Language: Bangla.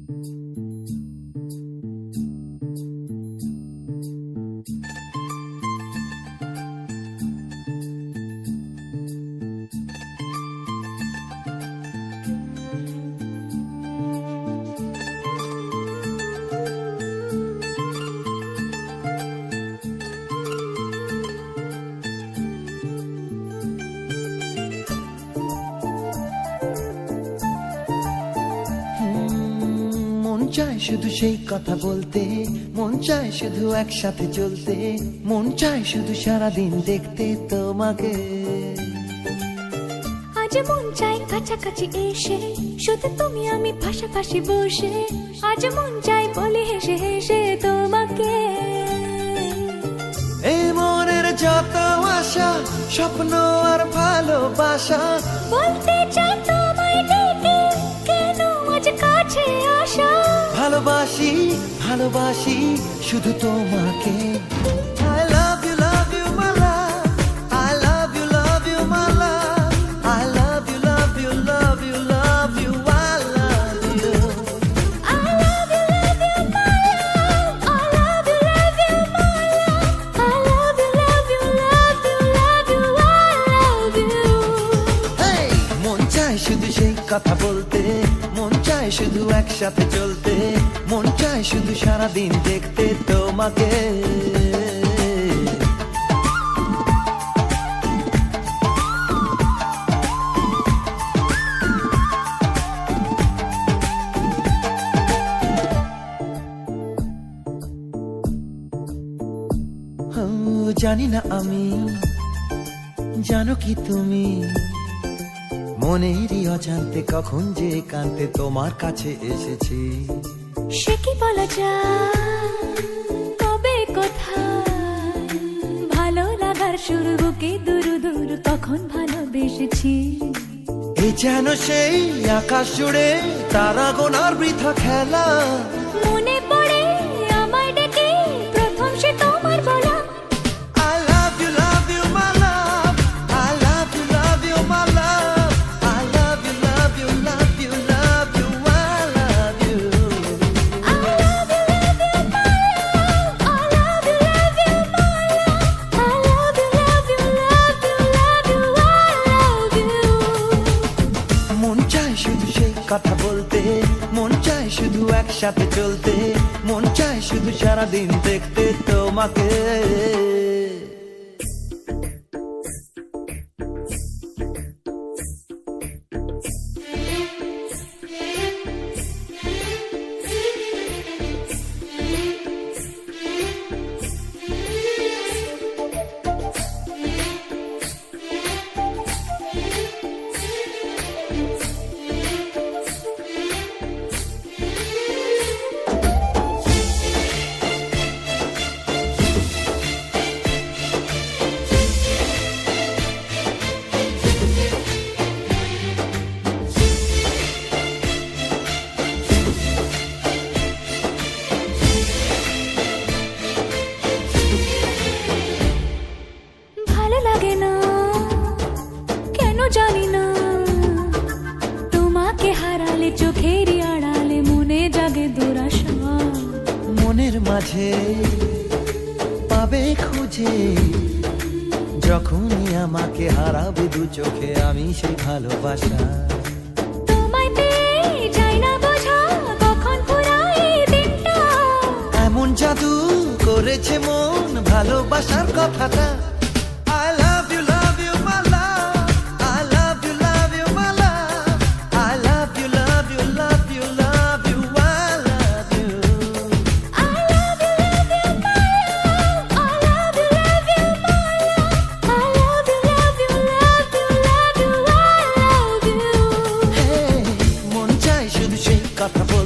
মন চায় শুধু সেই কথা বলতে, মন চায় শুধু একসাথে চলতে, মন চায় শুধু সারাদিন দেখতে তোমাকে। আজ মন চাই কাছাকাছি এসে, শুধু তুমি আমি পাশাপাশি বসে, আজ মন চাই বলে হেসে হেসে তোমাকে। এই মনের যত আশা, স্বপ্ন আর ভালোবাসা, বলতে চাই তোমায় ডেকে, কেন আজ কাছে আসা। ভালোবাসি ভালোবাসি শুধু তোমাকে। I love you my love, I love you my love, I love you love you love you love you, I love you. I love you my love, I love you my love, I love you love you love you love you, I love you. Hey! মন চায় শুধু সেই কথা বলতে, মন চায় শুধু একসাথে চলতে, মন চায় শুধু সারাদিন দেখতে তোমাকে। জানি না আমি, জানো কি তুমি, মনেরই অজান্তে কখন যে কান্তে তোমার কাছে এসেছি। সে কি বলা যায়, তবে কোথায় ভালো লাগার শুরু, বুকে দূর দূর তখন ভালোবেসেছি। এ যেন সেই আকাশ জুড়ে তারা গোনার বৃথা খেলা। মনে পড়ে আমায় ডেকে প্রথম সে তোমার বলা। I love you my love, I love you my love, I love you love you love you love you, I love you. I love you my love, I love you my love, I love you love you love you love you, I love you. মন চায় শুধু সেই কথা বলতে, মন চায় শুধু একসাথে চলতে, মন চায় শুধু সারাদিন দেখতে তোমাকে। ভালো লাগে না কেন জানি না, তোমাকে হারালে চোখেরই আড়ালে মনে জাগে দুরাশা। মনের মাঝে পাবে খুঁজে, যখনই আমাকে হারাবে দু চোখে আমি সেই ভালোবাসা। তোমায় পেয়ে যাই না বোঝা কখন ফুরায় দিনটা, এমন জাদু করেছে মন ভালোবাসার কথাটা। I love you my love, I love you my love, I love you love you love you love you, I love you. I love you my love, I love you my love, I love you love you love you love you, I love you. Hey! মন চায় শুধু সেই কথা বলতে,